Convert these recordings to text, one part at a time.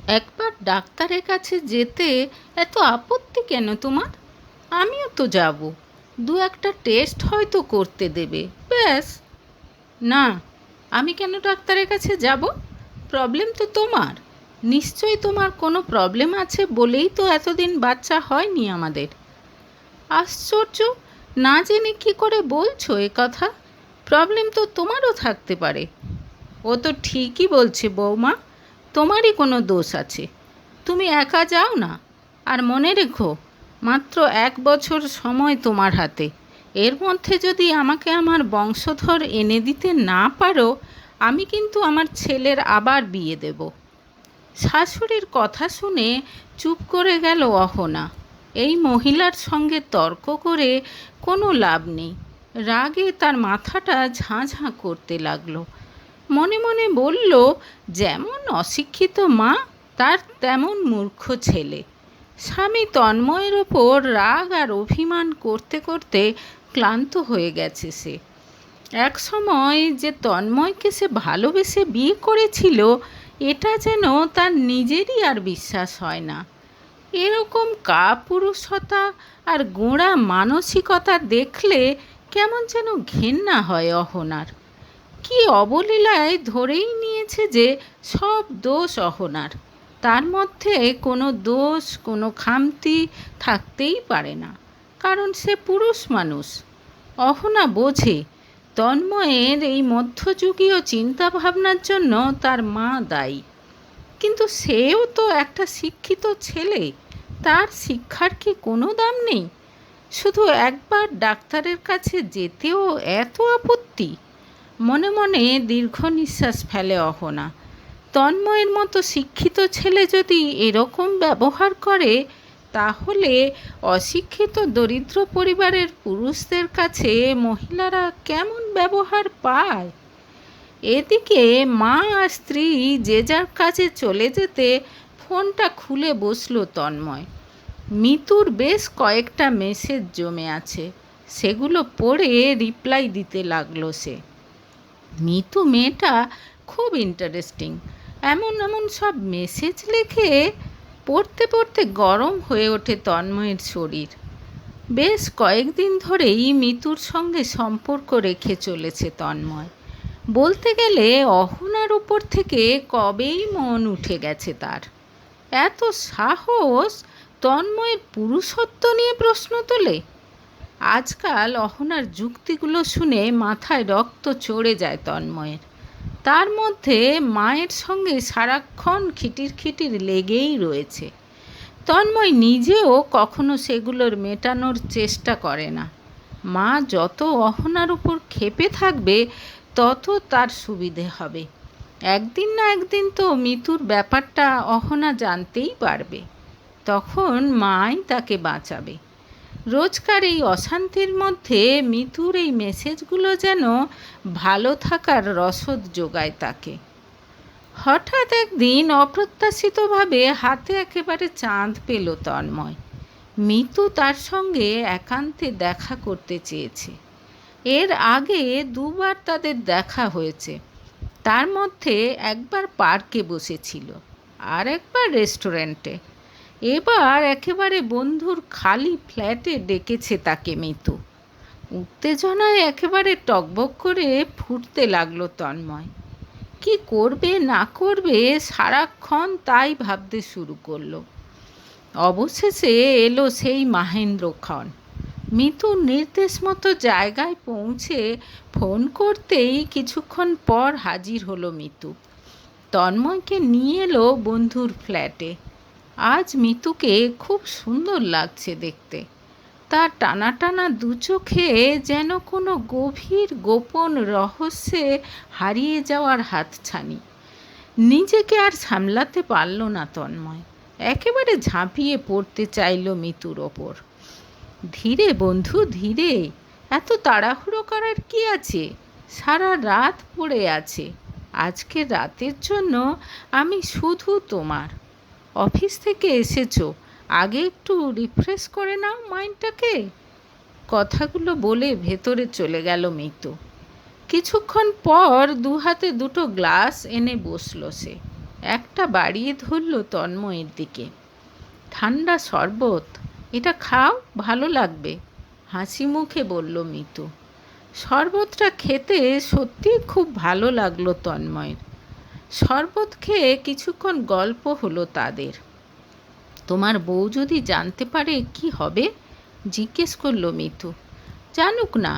একবার ডাক্তারের কাছে যেতে এত আপত্তি কেন তোমার? আমিও তো যাব। দু একটা টেস্ট হয়তো করতে দেবে, ব্যাস। না, আমি কেন ডাক্তারের কাছে যাব? প্রবলেম তো তোমার। নিশ্চয়ই তোমার কোনো প্রবলেম আছে বলেই তো এতদিন বাচ্চা হয়নি আমাদের। আশ্চর্য, না জেনে কী করে বলছো এ কথা? প্রবলেম তো তোমারও থাকতে পারে। ও তো ঠিকই বলছে বৌমা, তোমারই কোনো দোষ আছে। তুমি একা যাও না। আর মনে রেখো, মাত্র 1 বছর সময় তোমার হাতে। এর মধ্যে যদি আমাকে আমার বংশধর এনে দিতে না পারো, আমি কিন্তু আমার ছেলের আবার বিয়ে দেব। শাশুড়ির কথা শুনে চুপ করে গেল অহনা। এই মহিলার সঙ্গে তর্ক করে কোনো লাভ নেই। রাগে তার মাথাটা ঝাঁ করতে লাগলো। মনে মনে বলল, যেমন অশিক্ষিত মা, তার তেমন মূর্খ ছেলে। স্বামী তন্ময়ের ওপর রাগ আর অভিমান করতে করতে ক্লান্ত হয়ে গেছে সে। এক সময় যে তন্ময়কে সে ভালোবেসে বিয়ে করেছিল, এটা যেন তার নিজেরই আর বিশ্বাস হয় না। এরকম কাপুরুষতা আর গোঁড়া মানসিকতা দেখলে কেমন যেন ঘেন্না হয় অহনার। কি অবলীলায় ধরেই নিয়েছে যে সব দোষ অহনার। তার মধ্যে কোনো দোষ, কোনো খামতি থাকতেই পারে না, কারণ সে পুরুষ মানুষ। অহনা বোঝে তন্ময়ের এই মধ্যযুগীয় চিন্তাভাবনার জন্য তার মা দায়ী। কিন্তু সেও তো একটা শিক্ষিত ছেলে, তার শিক্ষার কি কোনো দাম নেই? শুধু একবার ডাক্তারের কাছে যেতেও এত আপত্তি? মনে মনে দীর্ঘ নিঃশ্বাস ফেলে অহনা। তন্ময়ের মতো শিক্ষিত ছেলে যদি এরকম ব্যবহার করে, তাহলে অশিক্ষিত দরিদ্র পরিবারের পুরুষদের কাছে মহিলারা কেমন ব্যবহার পায়? এদিকে মা আর স্ত্রী যে যার কাজে চলে যেতে ফোনটা খুলে বসল তন্ময়। মিতুর বেশ কয়েকটা মেসেজ জমে আছে, সেগুলো পড়ে রিপ্লাই দিতে লাগলো সে। মিতু মেয়েটা খুব ইন্টারেস্টিং। এমন এমন সব মেসেজ লেখে, পড়তে পড়তে গরম হয়ে ওঠে তন্ময়ের শরীর। বেশ কয়েকদিন ধরেই মিতুর সঙ্গে সম্পর্ক রেখে চলেছে তন্ময়। বলতে গেলে অহনার উপর থেকে কবেই মন উঠে গেছে তার। এত সাহস তন্ময়ের পুরুষত্ব নিয়ে প্রশ্ন তোলে! আজকাল অহনার যুক্তিগুলো শুনে মাথায় রক্ত চড়ে যায় তন্ময়ের। তার মধ্যে মায়ের সঙ্গে সারাক্ষণ খিটির খিটির লেগেই রয়েছে। তন্ময় নিজেও কখনো সেগুলোর মেটানোর চেষ্টা করে না। মা যত অহনার উপর ক্ষেপে থাকবে, তত তার সুবিধে হবে। একদিন না একদিন তো মিতুর ব্যাপারটা অহনা জানতেই পারবে। তখন মাই তাকে বাঁচাবে। রোজকার এই অশান্তির মধ্যে মিতুর এই মেসেজগুলো যেন ভালো থাকার রসদ যোগায় তাকে। হঠাৎ একদিন অপ্রত্যাশিতভাবে হাতে একেবারে চাঁদ পেল তন্ময়। মিতু তার সঙ্গে একান্তে দেখা করতে চেয়েছে। এর আগে দুবার তাদের দেখা হয়েছে। তার মধ্যে একবার পার্কে বসেছিল, আর একবার রেস্টুরেন্টে। এবার একেবারে বন্ধুর খালি ফ্ল্যাটে ডেকেছে তাকে মিতু। উত্তেজনায় একেবারে টকবক করে ফুটতে লাগলো তন্ময়। কি করবে না করবে সারাক্ষণ তাই ভাবতে শুরু করলো। অবশেষে এলো সেই মাহেন্দ্রক্ষণ। মিতুর নির্দেশ মতো জায়গায় পৌঁছে ফোন করতেই কিছুক্ষণ পর হাজির হলো মিতু। তন্ময়কে নিয়ে এলো বন্ধুর ফ্ল্যাটে। আজ মিতুকে খুব সুন্দর লাগছে দেখতে। তার টানা টানা দু চোখে যেন কোনো গভীর গোপন রহস্যে হারিয়ে যাওয়ার হাতছানি। নিজেকে আর সামলাতে পারল না তন্ময়। একেবারে ঝাঁপিয়ে পড়তে চাইল মিতুর ওপর। ধীরে বন্ধু, ধীরে। এত তাড়াহুড়ো করার কি আছে? সারা রাত পড়ে আছে। আজকের রাতের জন্য আমি শুধু তোমার। অফিস থেকে এসেছো, আগে একটু রিফ্রেশ করে নাও মাইন্ডটাকে। কথাগুলো বলে ভেতরে চলে গেল মিতু। কিছুক্ষণ পর দু হাতে দুটো গ্লাস এনে বসল সে। একটা বাড়িয়ে ধরল তন্ময়ের দিকে। ঠান্ডা শরবত, এটা খাও, ভালো লাগবে, হাসি মুখে বলল মিতু। শরবতটা খেতে সত্যিই খুব ভালো লাগলো তন্ময়ের। শরবত খেয়ে কিছুক্ষণ গল্প হলো তাদের। তোমার বউ যদি জানতে পারে কি হবে? জিজ্ঞেস করলো মিতু। জানুক না,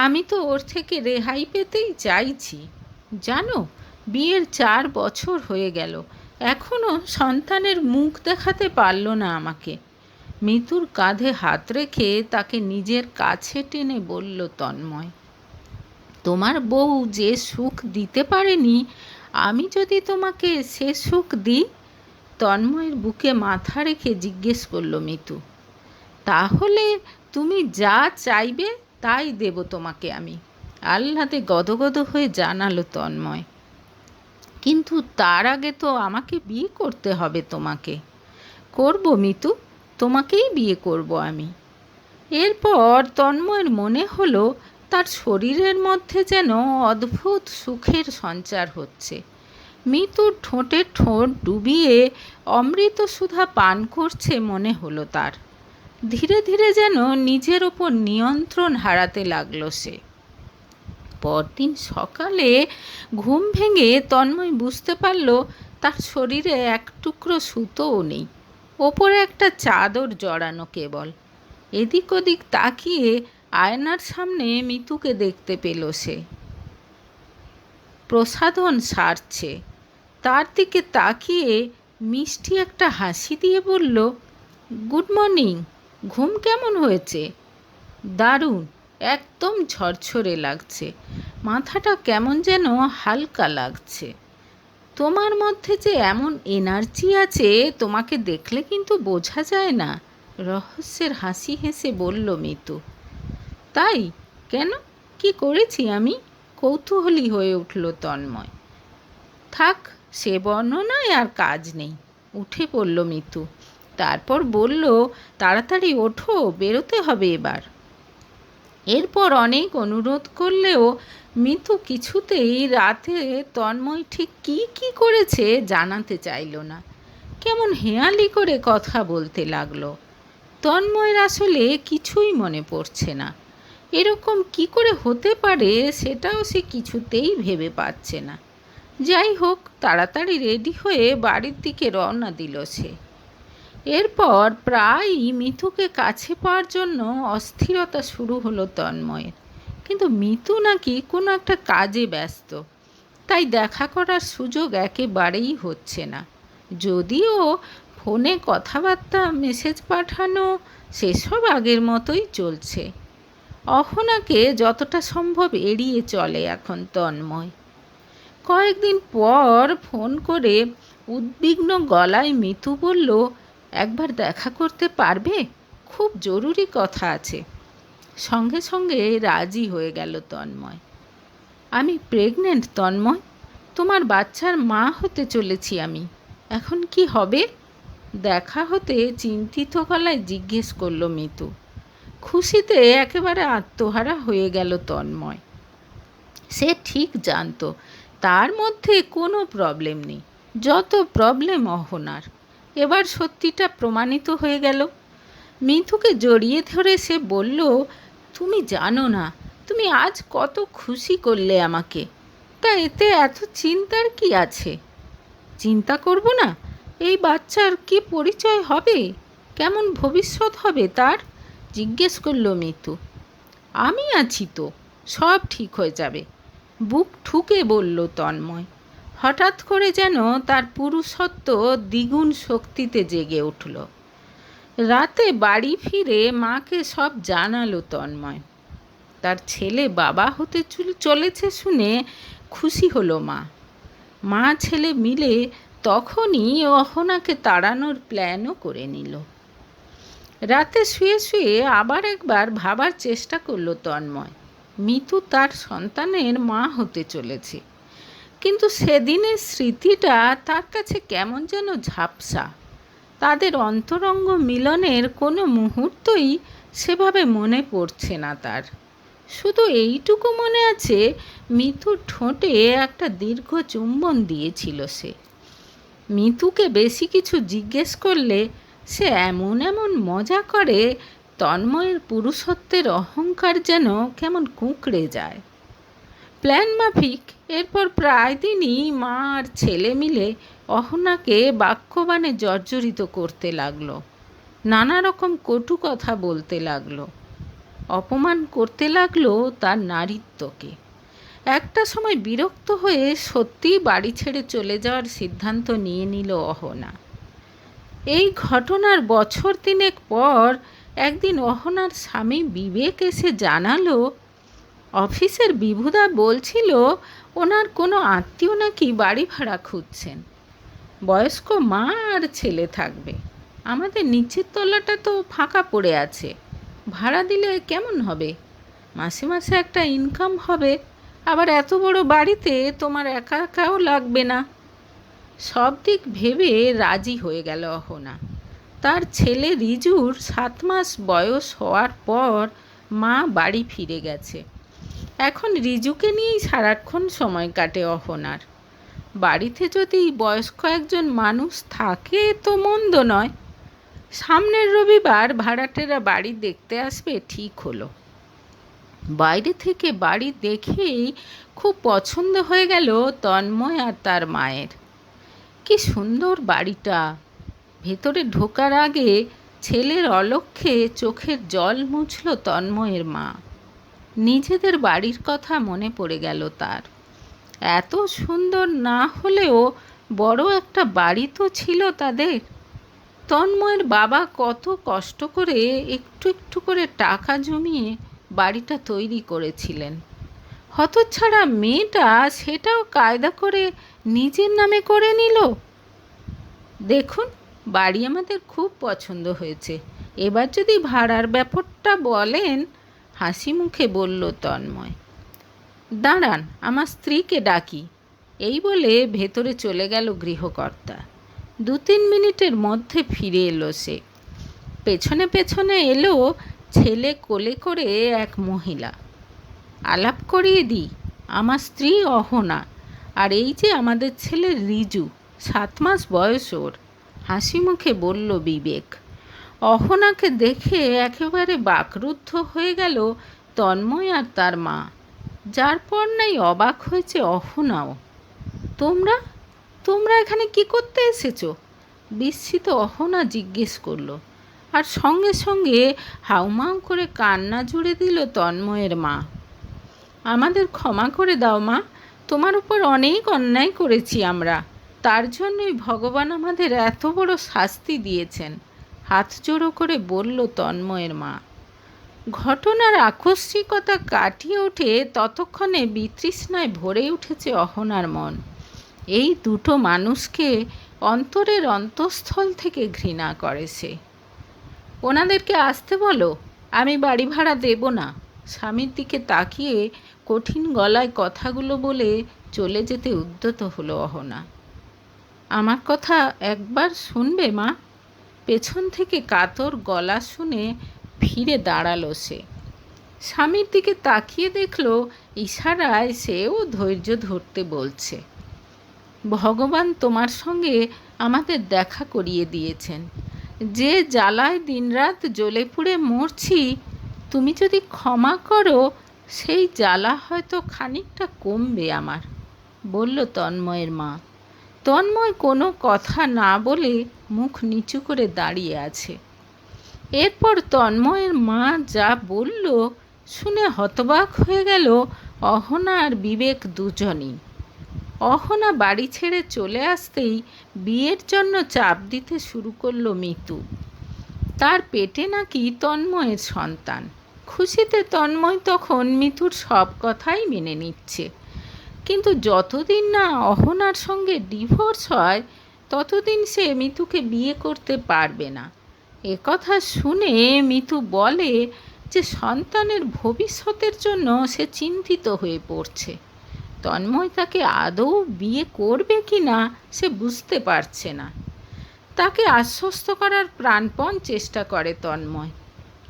আমি তো ওর থেকে রেহাই পেতেই চাইছি। জানো, বিয়ের 4 বছর হয়ে গেল, এখনও সন্তানের মুখ দেখাতে পারল না আমাকে। মিতুর কাঁধে হাত রেখে তাকে নিজের কাছে টেনে বলল তন্ময়। তোমার বউ যে সুখ দিতে পারেনি, আমি যদি তোমাকে সে সুখ দিই? তন্ময়ের বুকে মাথা রেখে জিজ্ঞেস করল মিতু। তাহলে তুমি যা চাইবে তাই দেব তোমাকে আমি, আহ্লাদে গদগদ হয়ে জানালো তন্ময়। কিন্তু তার আগে তো আমাকে বিয়ে করতে হবে তোমাকে। করব মিতু, তোমাকেই বিয়ে করব আমি। এরপর তন্ময়ের মনে হলো তার শরীরের মধ্যে যেন অদ্ভুত সুখের সঞ্চার হচ্ছে। মিতুর ঠোঁটে ঠোঁট ডুবিয়ে অমৃত সুধা পান করছে মনে হলো তার। ধীরে ধীরে যেন নিজের ওপর নিয়ন্ত্রণ হারাতে লাগলো সে। পরদিন সকালে ঘুম ভেঙে তন্ময় বুঝতে পারল তার শরীরে এক টুকরো সুতোও নেই, ওপরে একটা চাদর জড়ানো কেবল। এদিক ওদিক তাকিয়ে আয়নার সামনে মিতুকে দেখতে পেল সে। প্রসাধন সারছে, তার দিকে তাকিয়ে মিষ্টি একটা হাসি দিয়ে বলল, গুড মর্নিং, ঘুম কেমন হয়েছে? দারুণ, একদম ঝরঝরে লাগছে, মাথাটা কেমন যেন হালকা লাগছে। তোমার মধ্যে যে এমন এনার্জি আছে তোমাকে দেখলে কিন্তু বোঝা যায় না, রহস্যের হাসি হেসে বলল মিতু। তাই? কেন, কি করেছি আমি? কৌতূহলী হয়ে উঠল তন্ময়। থাক, সে বর্ণনায় আর কাজ নেই, উঠে পড়ল মিতু। তারপর বলল, তাড়াতাড়ি ওঠো, বেরোতে হবে এবার। এরপর অনেক অনুরোধ করলেও মিতু কিছুতেই রাতে তন্ময় ঠিক কী কী করেছে জানাতে চাইল না। কেমন হেঁয়ালি করে কথা বলতে লাগলো। তন্ময়ের আসলে কিছুই মনে পড়ছে না। এরকম কি করে হতে পারে সেটাও সে কিছুতেই ভেবে পাচ্ছে না। যাই হোক, তাড়াতাড়ি রেডি হয়ে বাড়ির দিকে রওনা দিল সে। এরপর প্রায়ই মিতুকে কাছে পাওয়ার জন্য অস্থিরতা শুরু হলো তন্ময়ের। কিন্তু মিতু নাকি কোনো একটা কাজে ব্যস্ত, তাই দেখা করার সুযোগ একেবারেই হচ্ছে না। যদিও ফোনে কথাবার্তা, মেসেজ পাঠানো সেসব আগের মতোই চলছে। অহনাকে যতটা সম্ভব এড়িয়ে চলে এখন তন্ময়। কয়েকদিন পর ফোন করে উদ্বিগ্ন গলায় মিতু বলল, একবার দেখা করতে পারবে? খুব জরুরি কথা আছে। সঙ্গে সঙ্গে রাজি হয়ে গেল তন্ময়। আমি প্রেগনেন্ট তন্ময়, তোমার বাচ্চার মা হতে চলেছি আমি। এখন কি হবে? দেখা হতে চিন্তিত গলায় জিজ্ঞেস করল মিতু। খুশিতে একেবারে আত্মহারা হয়ে গেল তন্ময়। সে ঠিক জানত তার মধ্যে কোনো প্রবলেম নেই, যত প্রবলেম অহনার। এবার সত্যিটা প্রমাণিত হয়ে গেল। মিতুকে জড়িয়ে ধরে সে বলল, তুমি জানো না তুমি আজ কত খুশি করলে আমাকে, তা এতে এত চিন্তার কি আছে? চিন্তা করব না? এই বাচ্চার কি পরিচয় হবে, কেমন ভবিষ্যৎ হবে তার? জিজ্ঞেস করল মিতু। আমি আছি তো, সব ঠিক হয়ে যাবে, বুক ঠুকে বলল তন্ময়। হঠাৎ করে যেন তার পুরুষত্ব দ্বিগুণ শক্তিতে জেগে উঠল। রাতে বাড়ি ফিরে মাকে সব জানালো তন্ময়। তার ছেলে বাবা হতে চলেছে শুনে খুশি হলো মা। মা ছেলে মিলে তখনই অহনাকে তাড়ানোর প্ল্যানও করে নিল। রাতে শুয়ে শুয়ে আবার একবার ভাবার চেষ্টা করলো তন্ময়, মিতু তার সন্তানের মা হতে চলেছে। কিন্তু সেদিনের স্মৃতিটা তার কাছে কেমন যেন ঝাপসা। তাদের অন্তরঙ্গ মিলনের কোনো মুহূর্তই সেভাবে মনে পড়ছে না তার। শুধু এইটুকু মনে আছে, মিতুর ঠোঁটে একটা দীর্ঘ চুম্বন দিয়েছিল সে। মিতুকে বেশি কিছু জিজ্ঞেস করলে সে এমন এমন মজা করে, তন্ময়ের পুরুষত্বের অহংকার যেন কেমন কুঁকড়ে যায়। প্ল্যান মাফিক এরপর প্রায় দিনই মা আর ছেলে মিলে অহনাকে বাক্যবাণে জর্জরিত করতে লাগলো, নানা রকম কটু কথা বলতে লাগলো, অপমান করতে লাগলো তার নারীত্বকে। একটা সময় বিরক্ত হয়ে সত্যিই বাড়ি ছেড়ে চলে যাওয়ার সিদ্ধান্ত নিয়ে নিল অহনা। এই ঘটনার বছর তিনেক পর একদিন অহনার স্বামী বিবেক এসে জানালো, অফিসের বিভুদা বলছিল ওনার কোনো আত্মীয় নাকি বাড়ি ভাড়া খুঁজছেন। বয়স্ক মা আর ছেলে থাকবে। আমাদের নিচের তলাটা তো ফাঁকা পড়ে আছে, ভাড়া দিলে কেমন হবে? মাসে মাসে একটা ইনকাম হবে, আবার এত বড় বাড়িতে তোমার একা একাও লাগবে না। সব দিক ভেবে রাজি হয়ে গেল অহনা। তার ছেলে রিজুর 7 মাস বয়স হওয়ার পর মা বাড়ি ফিরে গেছে। এখন রিজুকে নিয়েই সারাক্ষণ সময় কাটে অহনার। বাড়িতে যদি বয়স্ক একজন মানুষ থাকে তো মন্দ নয়। সামনের রবিবার ভাড়াটেরা বাড়ি দেখতে আসবে ঠিক হলো। বাইরে থেকে বাড়ি দেখেই খুব পছন্দ হয়ে গেল তন্ময় আর তার মায়ের। কি সুন্দর বাড়িটা! ভেতরে ঢোকার আগে ছেলের অলক্ষ্যে চোখের জল মুছল তন্ময়ের মা। নিজেদের বাড়ির কথা মনে পড়ে গেল তার। এত সুন্দর না হলেও বড় একটা বাড়ি তো ছিল তাদের। তন্ময়ের বাবা কত কষ্ট করে একটু একটু করে টাকা জমিয়ে বাড়িটা তৈরি করেছিলেন। হতচ্ছাড়া মেয়েটা সেটাও কায়দা করে নিজের নামে করে নিল। দেখুন, বাড়ি আমাদের খুব পছন্দ হয়েছে, এবার যদি ভাড়ার ব্যাপারটা বলেন, হাসি মুখে বলল তন্ময়। দাঁড়ান, আমার স্ত্রীকে ডাকি। এই বলে ভেতরে চলে গেল গৃহকর্তা। 2-3 মিনিটের মধ্যে ফিরে এলো সে। পেছনে পেছনে এলো ছেলে কোলে করে এক মহিলা। আলাপ করিয়ে দিই, আমার স্ত্রী অহনা, আর এই যে আমাদের ছেলে রিজু, 7 মাস বয়স ওর, হাসি মুখে বলল বিবেক। অহনাকে দেখে একেবারে বাকরুদ্ধ হয়ে গেল তন্ময় আর তার মা, যার পর নাই অবাক হয়েছে অহনাও। তোমরা তোমরা এখানে কি করতে এসেছো? বিস্মিত অহনা জিজ্ঞেস করলো, আর সঙ্গে সঙ্গে হাউমাউ করে কান্না জুড়ে দিল তন্ময়ের মা। আমাদের ক্ষমা করে দাও মা, তোমার উপর অনেক অন্যায় করেছি আমরা, তার জন্যই ভগবান আমাদের এত বড় শাস্তি দিয়েছেন, হাত জোড়ো করে বলল তন্ময়ের মা। ঘটনার আকস্মিকতা কাটিয়ে ওঠে ততক্ষণে বিতৃষ্ণায় ভরে উঠেছে অহনার মন। এই দুটো মানুষকে অন্তরের অন্তঃস্থল থেকে ঘৃণা করে সে। ওনাদেরকে আসতে বলো, আমি বাড়ি ভাড়া দেব না। স্বামীর দিকে তাকিয়ে কঠিন গলায় কথাগুলো বলে চলে যেতে উদ্যত হলো অহনা। আমার কথা একবার শুনবে মা? পেছন থেকে কাতর গলা শুনে ফিরে দাঁড়ালো সে। স্বামীর দিকে তাকিয়ে দেখলো ইশারায় সেও ধৈর্য ধরতে বলছে। ভগবান তোমার সঙ্গে আমাদের দেখা করিয়ে দিয়েছেন। যে জ্বালায় দিনরাত জ্বলে পুড়ে মরছি, তুমি যদি ক্ষমা করো, সেই জ্বালা হয়তো খানিকটা কমবে আমার, বলল তন্ময়ের মা। তন্ময় কোনো কথা না বলে মুখ নিচু করে দাঁড়িয়ে আছে। এরপর তন্ময়ের মা যা বলল শুনে হতবাক হয়ে গেল অহনা আর বিবেক দুজনই। অহনা বাড়ি ছেড়ে চলে আসতেই বিয়ের জন্য চাপ দিতে শুরু করলো মিতু। তার পেটে নাকি তন্ময়ের সন্তান। খুশিতে তন্ময় তখন মিতুর সব কথাই মেনে নিচ্ছে। কিন্তু যতদিন না অহনার সঙ্গে ডিভোর্স হয়, ততদিন সে মিতুকে বিয়ে করতে পারবে না। একথা শুনে মিতু বলে যে সন্তানের ভবিষ্যতের জন্য সে চিন্তিত হয়ে পড়ছে। তন্ময় তাকে আদৌ বিয়ে করবে কি না সে বুঝতে পারছে না। তাকে আশ্বস্ত করার প্রাণপণ চেষ্টা করে তন্ময়,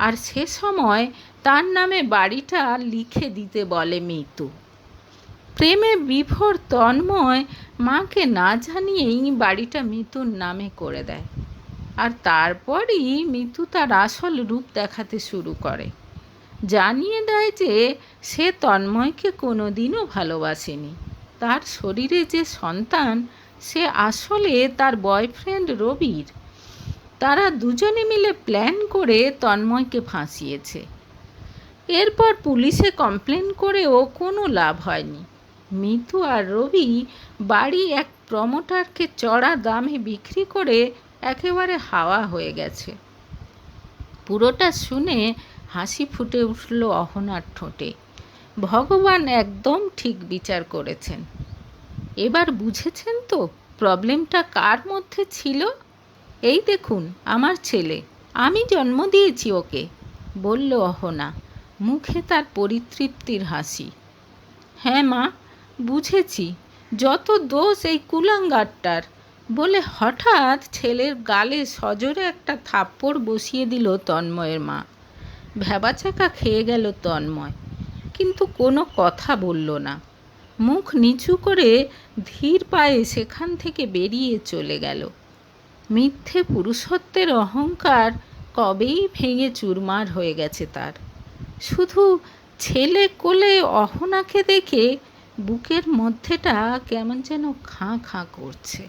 আর সে সময় তার নামে বাড়িটা লিখে দিতে বলে মিতু। প্রেমে বিভোর তন্ময় মাকে না জানিয়েই বাড়িটা মিতুর নামে করে দেয়। আর তারপরই মিতু তার আসল রূপ দেখাতে শুরু করে। জানিয়ে দেয় যে সে তন্ময়কে কোনোদিনও ভালোবাসেনি। তার শরীরে যে সন্তান সে আসলে তার বয়ফ্রেন্ড রবির। তারা দুজনে মিলে প্ল্যান করে তন্ময়কে ফাঁসিয়েছে। এরপর পুলিশে কমপ্লেন করেও কোনো লাভ হয়নি। মিতু আর রবি বাড়ি এক প্রমোটারকে চড়া দামে বিক্রি করে একেবারে হাওয়া হয়ে গেছে। পুরোটা শুনে হাসি ফুটে উঠল অহনার ঠোঁটে। ভগবান একদম ঠিক বিচার করেছেন। এবার বুঝেছেন তো প্রবলেমটা কার মধ্যে ছিল? এই দেখুন আমার ছেলে, আমি জন্ম দিয়েছি ওকে, বলল অহনা, মুখে তার পরিতৃপ্তির হাসি। হ্যাঁ মা, বুঝেছি, যত দোষ এই কুলাঙ্গারটার, বলে হঠাৎ ছেলের গালে সজোরে একটা থাপ্পড় বসিয়ে দিল তন্ময়ের মা। ভ্যাবাচাকা খেয়ে গেল তন্ময়, কিন্তু কোনো কথা বলল না। মুখ নিচু করে ধীর পায়ে সেখান থেকে বেরিয়ে চলে গেল। মিথ্যে পুরুষত্বের অহংকার কবেই ভেঙে চুরমার হয়ে গেছে তার। শুধু ছেলে কোলে অহনাকে দেখে বুকের মধ্যেটা কেমন যেন খাঁ খাঁ করছে।